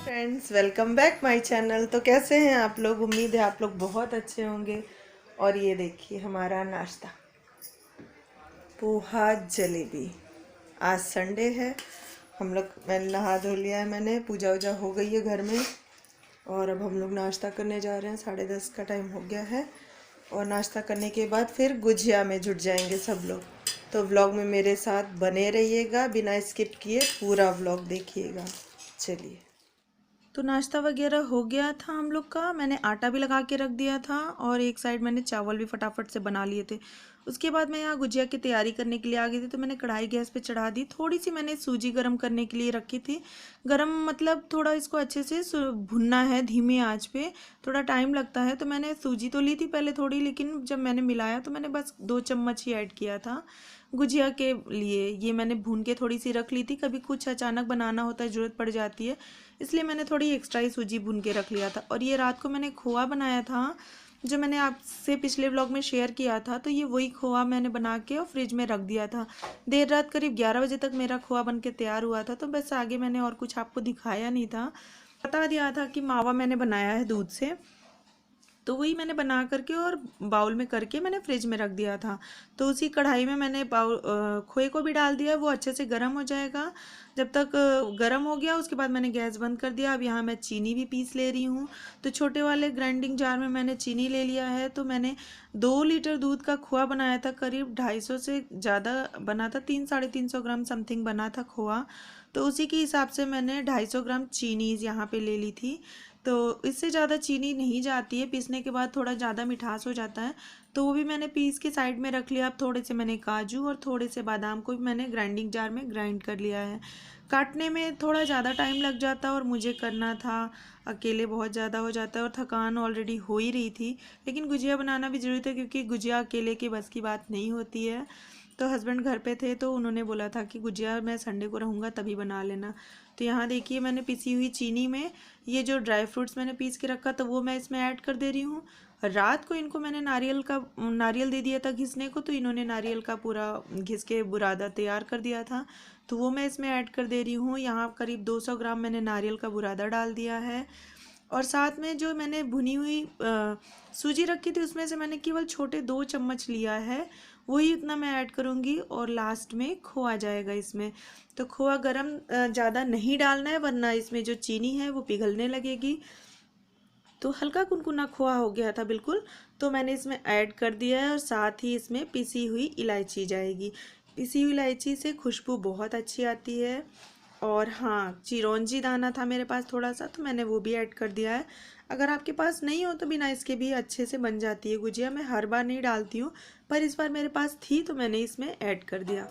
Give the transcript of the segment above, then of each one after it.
Friends, welcome back my channel. तो कैसे हैं आप लोग? उम्मीद है आप लोग बहुत अच्छे होंगे। और ये देखिए हमारा नाश्ता, पोहा जलेबी। आज संडे है, हम लोग मैंने नहा धो लिया है, मैंने पूजा वूजा हो गई है घर में। और अब हम लोग नाश्ता करने जा रहे हैं। 10:30 का टाइम हो गया है। और नाश्ता करने के बाद फिर गुजिया में जुट जाएंगे सब लोग। तो व्लॉग में मेरे साथ बने रहिएगा, बिना स्किप किए पूरा व्लॉग देखिएगा। चलिए, तो नाश्ता वगैरह हो गया था हम लोग का। मैंने आटा भी लगा के रख दिया था और एक साइड मैंने चावल भी फटाफट से बना लिए थे। उसके बाद मैं यहाँ गुजिया की तैयारी करने के लिए आ गई थी। तो मैंने कढ़ाई गैस पे चढ़ा दी। थोड़ी सी मैंने सूजी गर्म करने के लिए रखी थी। गरम मतलब थोड़ा इसको अच्छे से भुनना है धीमी आंच पे, थोड़ा टाइम लगता है। तो मैंने सूजी तो ली थी पहले थोड़ी, लेकिन जब मैंने मिलाया तो मैंने बस 2 चम्मच ही ऐड किया था गुजिया के लिए। ये मैंने भून के थोड़ी सी रख ली थी, कभी कुछ अचानक बनाना होता है, ज़रूरत पड़ जाती है, इसलिए मैंने थोड़ी एक्स्ट्रा ही सूजी भून के रख लिया था। और ये रात को मैंने खोआ बनाया था, जो मैंने आपसे पिछले व्लॉग में शेयर किया था। तो ये वही खोआ मैंने बना के और फ्रिज में रख दिया था। देर रात करीब 11 बजे तक मेरा खोआ बन के तैयार हुआ था। तो बस आगे मैंने और कुछ आपको दिखाया नहीं था, बता दिया था कि मावा मैंने बनाया है दूध से। तो वही मैंने बना करके और बाउल में करके मैंने फ्रिज में रख दिया था। तो उसी कढ़ाई में मैंने खोए को भी डाल दिया, वो अच्छे से गर्म हो जाएगा। जब तक गर्म हो गया उसके बाद मैंने गैस बंद कर दिया। अब यहाँ मैं चीनी भी पीस ले रही हूँ। तो छोटे वाले ग्राइंडिंग जार में मैंने चीनी ले लिया है। तो मैंने 2 लीटर दूध का खोआ बनाया था, करीब 250 से ज़्यादा बना था, 300-350 ग्राम समथिंग बना था खोआ। तो उसी के हिसाब से मैंने 250 ग्राम चीनी यहाँ पे ले ली थी। तो इससे ज़्यादा चीनी नहीं जाती है, पीसने के बाद थोड़ा ज़्यादा मिठास हो जाता है। तो वो भी मैंने पीस के साइड में रख लिया। अब थोड़े से मैंने काजू और थोड़े से बादाम को भी मैंने ग्राइंडिंग जार में ग्राइंड कर लिया है। काटने में थोड़ा ज़्यादा टाइम लग जाता है और मुझे करना था अकेले, बहुत ज़्यादा हो जाता है और थकान ऑलरेडी हो ही रही थी। लेकिन गुजिया बनाना भी ज़रूरी था, क्योंकि गुजिया अकेले की बस की बात नहीं होती है। तो हस्बैंड घर पे थे तो उन्होंने बोला था कि गुजिया मैं संडे को रहूँगा तभी बना लेना। तो यहाँ देखिए मैंने पिसी हुई चीनी में ये जो ड्राई फ्रूट्स मैंने पीस के रखा था वो मैं इसमें ऐड कर दे रही हूँ। रात को इनको मैंने नारियल दे दिया था घिसने को, तो इन्होंने नारियल का पूरा घिस के बुरादा तैयार कर दिया था। तो वो मैं इसमें ऐड कर दे रही हूँ। यहाँ करीब 200 ग्राम मैंने नारियल का बुरादा डाल दिया है। और साथ में जो मैंने भुनी हुई सूजी रखी थी उसमें से मैंने केवल छोटे 2 चम्मच लिया है, वही उतना मैं ऐड करूँगी। और लास्ट में खोआ जाएगा इसमें। तो खोआ गरम ज़्यादा नहीं डालना है, वरना इसमें जो चीनी है वो पिघलने लगेगी। तो हल्का कुनकुना खोआ हो गया था बिल्कुल, तो मैंने इसमें ऐड कर दिया है। और साथ ही इसमें पिसी हुई इलायची जाएगी। पिसी हुई इलायची से खुशबू बहुत अच्छी आती है। और हाँ, चिरौंजी दाना था मेरे पास थोड़ा सा, तो मैंने वो भी ऐड कर दिया है। अगर आपके पास नहीं हो तो बिना इसके भी अच्छे से बन जाती है गुजिया। मैं हर बार नहीं डालती हूँ, पर इस बार मेरे पास थी तो मैंने इसमें ऐड कर दिया।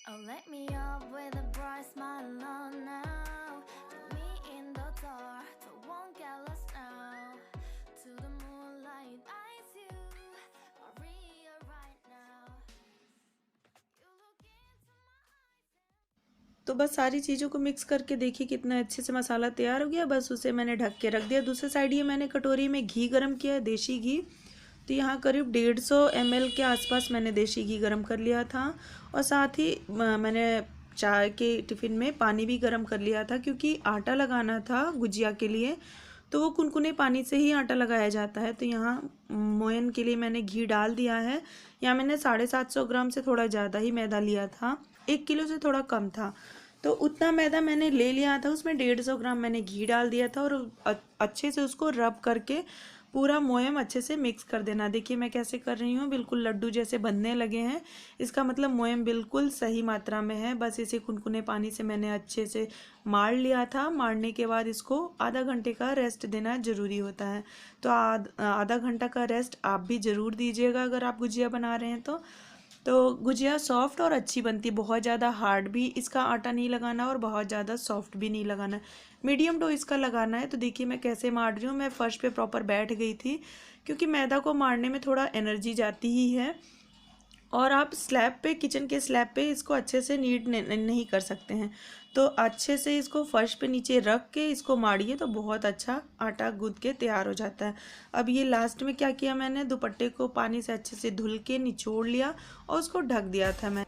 Oh, let me up with a bright smile on now. Put me in the dark, so won't get lost now. To the moonlight, eyes you, Maria right now. You look into my eyes. तो बस सारी चीज़ों को mix करके देखिए कितना अच्छे से मसाला तैयार हो गया। बस उसे मैंने ढक के रख दिया। दूसरी साइड ये मैंने कटोरी में घी गरम किया है, देसी घी। तो यहाँ करीब 150 ml के आसपास मैंने देसी घी गरम कर लिया था। और साथ ही मैंने चाय के टिफ़िन में पानी भी गरम कर लिया था, क्योंकि आटा लगाना था गुजिया के लिए। तो वो कुनकुने पानी से ही आटा लगाया जाता है। तो यहाँ मोयन के लिए मैंने घी डाल दिया है। यहाँ मैंने 750 ग्राम से थोड़ा ज़्यादा ही मैदा लिया था, 1 किलो से थोड़ा कम था। तो उतना मैदा मैंने ले लिया था, उसमें 150 ग्राम मैंने घी डाल दिया था। और अच्छे से उसको रब करके पूरा मोयम अच्छे से मिक्स कर देना। देखिए मैं कैसे कर रही हूँ, बिल्कुल लड्डू जैसे बनने लगे हैं। इसका मतलब मोयम बिल्कुल सही मात्रा में है। बस इसे कुनकुने पानी से मैंने अच्छे से मार लिया था। मारने के बाद इसको आधा घंटे का रेस्ट देना ज़रूरी होता है। तो आधा घंटा का रेस्ट आप भी ज़रूर दीजिएगा अगर आप गुजिया बना रहे हैं तो गुजिया सॉफ्ट और अच्छी बनती है। बहुत ज़्यादा हार्ड भी इसका आटा नहीं लगाना और बहुत ज़्यादा सॉफ्ट भी नहीं लगाना, मीडियम डो इसका लगाना है। तो देखिए मैं कैसे मार रही हूँ। मैं फर्श पे प्रॉपर बैठ गई थी, क्योंकि मैदा को मारने में थोड़ा एनर्जी जाती ही है। और आप स्लैब पे, किचन के स्लैब पे इसको अच्छे से नीट नहीं कर सकते हैं। तो अच्छे से इसको फर्श पे नीचे रख के इसको माड़िए तो बहुत अच्छा आटा गूंथ के तैयार हो जाता है। अब ये लास्ट में क्या किया मैंने, दुपट्टे को पानी से अच्छे से धुल के निचोड़ लिया और उसको ढक दिया था मैं।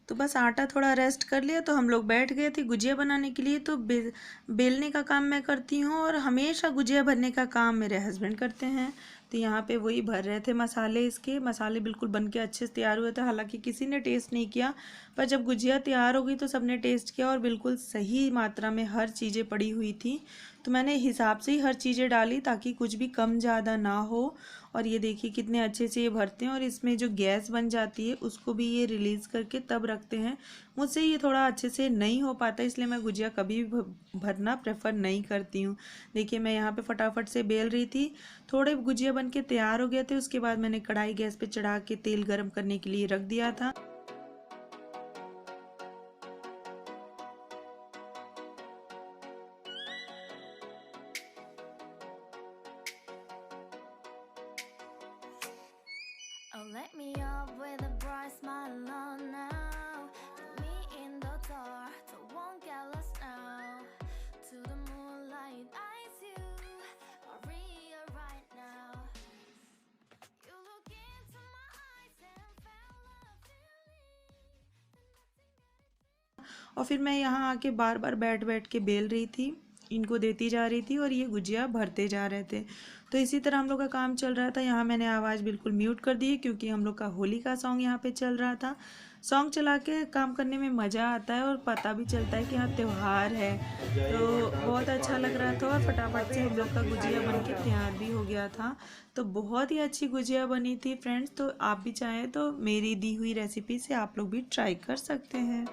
तो बस आटा थोड़ा रेस्ट कर लिया तो हम लोग बैठ गए थे गुजिया बनाने के लिए। तो बेलने का काम मैं करती हूँ और हमेशा गुजिया भरने का काम मेरे हस्बैंड करते हैं। तो यहाँ पे वही भर रहे थे मसाले, इसके मसाले बिल्कुल बन के अच्छे से तैयार हुए थे। हालांकि किसी ने टेस्ट नहीं किया, पर जब गुजिया तैयार हो गई तो सबने टेस्ट किया और बिल्कुल सही मात्रा में हर चीज़ें पड़ी हुई थी। तो मैंने हिसाब से ही हर चीज़ें डाली ताकि कुछ भी कम ज़्यादा ना हो। और ये देखिए कितने अच्छे से ये भरते हैं और इसमें जो गैस बन जाती है उसको भी ये रिलीज़ करके तब रखते हैं। मुझसे ये थोड़ा अच्छे से नहीं हो पाता, इसलिए मैं गुजिया कभी भी भरना प्रेफर नहीं करती हूँ। देखिए मैं यहाँ पे फटाफट से बेल रही थी, थोड़े गुजिया बन के तैयार हो गए थे। उसके बाद मैंने कढ़ाई गैस पे चढ़ा के तेल गर्म करने के लिए रख दिया था। Oh, let me up with a bright smile on now. Put me in the dark, so won't get lost now. To the moonlight, eyes you, Maria right now. You look into my eyes and felt a feeling. और फिर मैं यहाँ आके बार बार बैठ बैठ के bell रही थी, इनको देती जा रही थी और ये गुजिया भरते जा रहे थे। तो इसी तरह हम लोग का काम चल रहा था। यहाँ मैंने आवाज़ बिल्कुल म्यूट कर दी क्योंकि हम लोग का होली का सॉन्ग यहाँ पे चल रहा था। सॉन्ग चला के काम करने में मज़ा आता है और पता भी चलता है कि हाँ त्यौहार है, तो बहुत अच्छा लग रहा था। और फटाफट से हम लोग का गुजिया बन के तैयार भी हो गया था। तो बहुत ही अच्छी गुजिया बनी थी फ्रेंड्स। तो आप भी चाहें तो मेरी दी हुई रेसिपी से आप लोग भी ट्राई कर सकते हैं।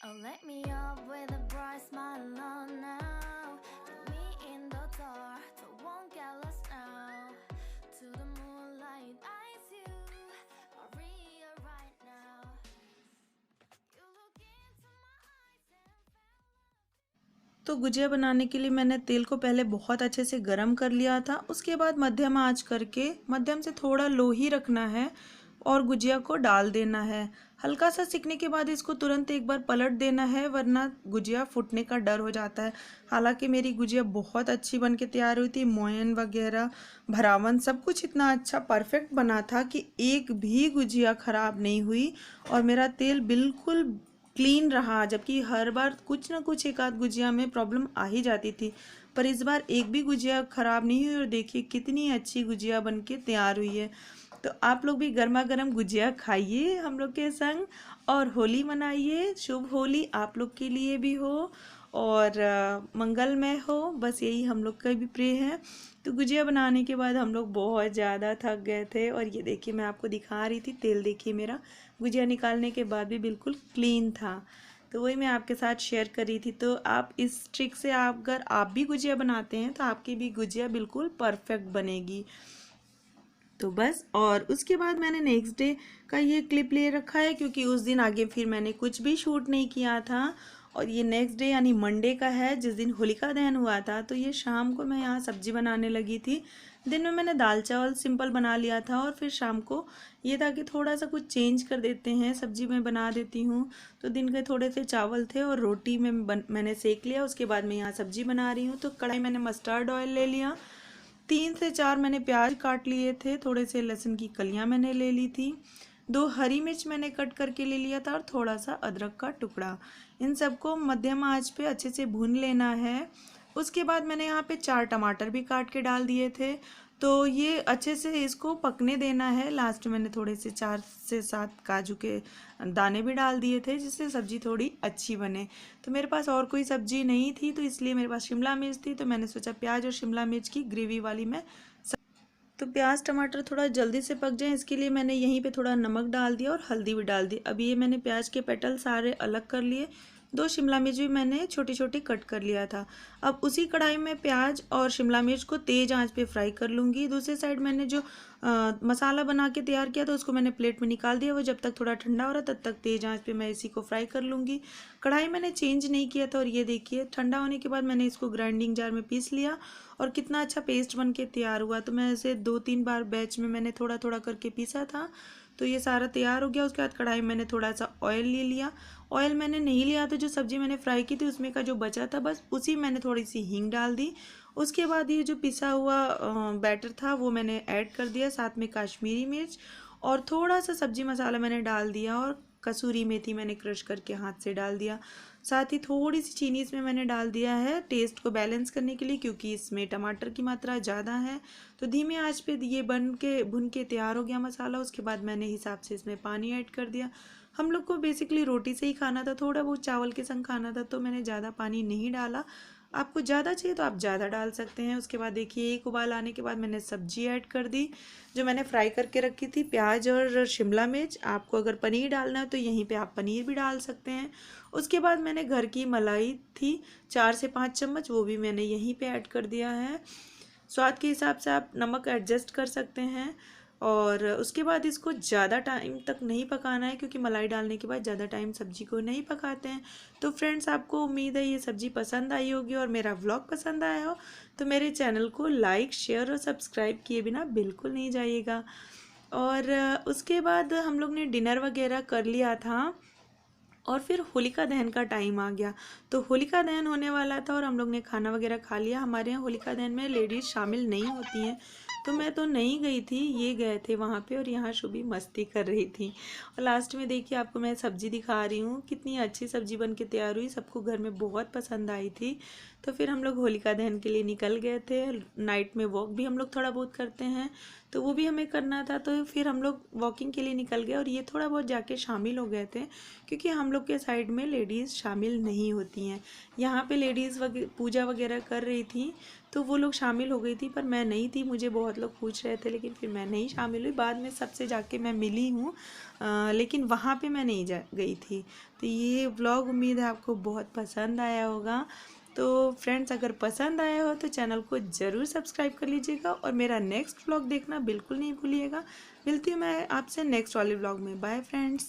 Oh, let me up with a bright smile on now. Put me in the dark, so won't get lost now. To the moonlight, eyes you, Maria right now. You look into my eyes and तो गुजिया बनाने के लिए मैंने तेल को पहले बहुत अच्छे से गरम कर लिया था। उसके बाद मध्यम आंच करके, मध्यम से थोड़ा लो ही रखना है और गुजिया को डाल देना है। हल्का सा सिकने के बाद इसको तुरंत एक बार पलट देना है, वरना गुजिया फूटने का डर हो जाता है। हालांकि मेरी गुजिया बहुत अच्छी बन के तैयार हुई थी, मोयन वगैरह भरावन सब कुछ इतना अच्छा परफेक्ट बना था कि एक भी गुजिया ख़राब नहीं हुई और मेरा तेल बिल्कुल क्लीन रहा। जबकि हर बार कुछ ना कुछ एक आध गुजिया में प्रॉब्लम आ ही जाती थी, पर इस बार एक भी गुजिया ख़राब नहीं हुई। और देखिए कितनी अच्छी गुजिया बन के तैयार हुई है। तो आप लोग भी गर्मा गर्म गुजिया खाइए हम लोग के संग और होली मनाइए। शुभ होली आप लोग के लिए भी हो और मंगलमय हो, बस यही हम लोग का भी प्रे है। तो गुजिया बनाने के बाद हम लोग बहुत ज़्यादा थक गए थे और ये देखिए मैं आपको दिखा रही थी, तेल देखिए मेरा गुजिया निकालने के बाद भी बिल्कुल क्लीन था। तो वही मैं आपके साथ शेयर कर रही थी। तो आप इस ट्रिक से अगर आप भी गुजिया बनाते हैं तो आपकी भी गुजिया बिल्कुल परफेक्ट बनेगी। तो बस, और उसके बाद मैंने नेक्स्ट डे का ये क्लिप ले रखा है क्योंकि उस दिन आगे फिर मैंने कुछ भी शूट नहीं किया था। और ये नेक्स्ट डे यानी मंडे का है, जिस दिन होलिका दहन हुआ था। तो ये शाम को मैं यहाँ सब्जी बनाने लगी थी। दिन में मैंने दाल चावल सिंपल बना लिया था और फिर शाम को ये था कि थोड़ा सा कुछ चेंज कर देते हैं, सब्जी में बना देती हूँ। तो दिन के थोड़े से चावल थे और रोटी में मैंने सेक लिया। उसके बाद मैं यहाँ सब्जी बना रही हूँ। तो कढ़ाई मैंने मस्टर्ड ऑयल ले लिया, 3 से 4 मैंने प्याज काट लिए थे, थोड़े से लहसुन की कलियां मैंने ले ली थी, 2 हरी मिर्च मैंने कट करके ले लिया था और थोड़ा सा अदरक का टुकड़ा। इन सबको मध्यम आंच पे अच्छे से भून लेना है। उसके बाद मैंने यहाँ पे 4 टमाटर भी काट के डाल दिए थे। तो ये अच्छे से इसको पकने देना है। लास्ट में मैंने थोड़े से 4 से 7 काजू के दाने भी डाल दिए थे जिससे सब्ज़ी थोड़ी अच्छी बने। तो मेरे पास और कोई सब्ज़ी नहीं थी तो इसलिए मेरे पास शिमला मिर्च थी, तो मैंने सोचा प्याज और शिमला मिर्च की ग्रेवी वाली मैं तो प्याज टमाटर थोड़ा जल्दी से पक जाए इसके लिए मैंने यहीं पे थोड़ा नमक डाल दिया और हल्दी भी डाल दी। अब ये मैंने प्याज के पेटल सारे अलग कर लिए 2 शिमला मिर्च भी मैंने छोटी छोटी कट कर लिया था। अब उसी कढ़ाई में प्याज और शिमला मिर्च को तेज़ आंच पे फ्राई कर लूँगी। दूसरी साइड मैंने जो मसाला बना के तैयार किया था उसको मैंने प्लेट में निकाल दिया। वो जब तक थोड़ा ठंडा हो रहा तब तक तेज़ आंच पे मैं इसी को फ्राई कर लूँगी। कढ़ाई मैंने चेंज नहीं किया था और ये देखिए ठंडा होने के बाद मैंने इसको ग्राइंडिंग जार में पीस लिया और कितना अच्छा पेस्ट बन के तैयार हुआ। तो मैं ऐसे 2-3 बार बैच में मैंने थोड़ा थोड़ा करके पीसा था। तो ये सारा तैयार हो गया। उसके बाद कढ़ाई में मैंने थोड़ा सा ऑयल ले लिया। ऑयल मैंने नहीं लिया था, जो सब्ज़ी मैंने फ्राई की थी उसमें का जो बचा था बस उसी मैंने थोड़ी सी हींग डाल दी। उसके बाद ये जो पिसा हुआ बैटर था वो मैंने ऐड कर दिया, साथ में कश्मीरी मिर्च और थोड़ा सा सब्जी मसाला मैंने डाल दिया और कसूरी मेथी मैंने क्रश करके हाथ से डाल दिया। साथ ही थोड़ी सी चीनी इसमें मैंने डाल दिया है टेस्ट को बैलेंस करने के लिए, क्योंकि इसमें टमाटर की मात्रा ज़्यादा है। तो धीमे आंच पे ये भुन के तैयार हो गया मसाला। उसके बाद मैंने हिसाब से इसमें पानी ऐड कर दिया। हम लोग को बेसिकली रोटी से ही खाना था, थोड़ा बहुत चावल के संग खाना था, तो मैंने ज़्यादा पानी नहीं डाला। आपको ज़्यादा चाहिए तो आप ज़्यादा डाल सकते हैं। उसके बाद देखिए एक उबाल आने के बाद मैंने सब्जी ऐड कर दी जो मैंने फ्राई करके रखी थी, प्याज और शिमला मिर्च। आपको अगर पनीर डालना है तो यहीं पे आप पनीर भी डाल सकते हैं। उसके बाद मैंने घर की मलाई थी 4 से 5 चम्मच, वो भी मैंने यहीं पे ऐड कर दिया है। स्वाद के हिसाब से आप नमक एडजस्ट कर सकते हैं। और उसके बाद इसको ज़्यादा टाइम तक नहीं पकाना है, क्योंकि मलाई डालने के बाद ज़्यादा टाइम सब्जी को नहीं पकाते हैं। तो फ्रेंड्स, आपको उम्मीद है ये सब्ज़ी पसंद आई होगी और मेरा व्लॉग पसंद आया हो तो मेरे चैनल को लाइक, शेयर और सब्सक्राइब किए बिना बिल्कुल नहीं जाइएगा। और उसके बाद हम लोग ने डिनर वगैरह कर लिया था और फिर होलिका दहन का टाइम आ गया। तो होलिका दहन होने वाला था और हम लोग ने खाना वगैरह खा लिया। हमारे यहाँ होलिका दहन में लेडीज़ शामिल नहीं होती हैं, तो मैं तो नहीं गई थी, ये गए थे वहाँ पे और यहाँ शुभी मस्ती कर रही थी। और लास्ट में देखिए आपको मैं सब्ज़ी दिखा रही हूँ, कितनी अच्छी सब्ज़ी बन के तैयार हुई, सबको घर में बहुत पसंद आई थी। तो फिर हम लोग होलिका दहन के लिए निकल गए थे। नाइट में वॉक भी हम लोग थोड़ा बहुत करते हैं, तो वो भी हमें करना था। तो फिर हम लोग वॉकिंग के लिए निकल गए और ये थोड़ा बहुत जाके शामिल हो गए थे, क्योंकि हम लोग के साइड में लेडीज़ शामिल नहीं होती हैं। यहाँ पे लेडीज़ पूजा वगैरह कर रही थी तो वो लोग शामिल हो गई थी, पर मैं नहीं थी। मुझे बहुत लोग पूछ रहे थे लेकिन फिर मैं नहीं शामिल हुई। बाद में सबसे जाके मैं मिली हूँ, लेकिन वहाँ पे मैं नहीं गई थी। तो ये व्लॉग उम्मीद है आपको बहुत पसंद आया होगा। तो फ्रेंड्स, अगर पसंद आया हो तो चैनल को ज़रूर सब्सक्राइब कर लीजिएगा और मेरा नेक्स्ट व्लॉग देखना बिल्कुल नहीं भूलिएगा। मिलती हूँ मैं आपसे नेक्स्ट वाले व्लॉग में। Bye friends.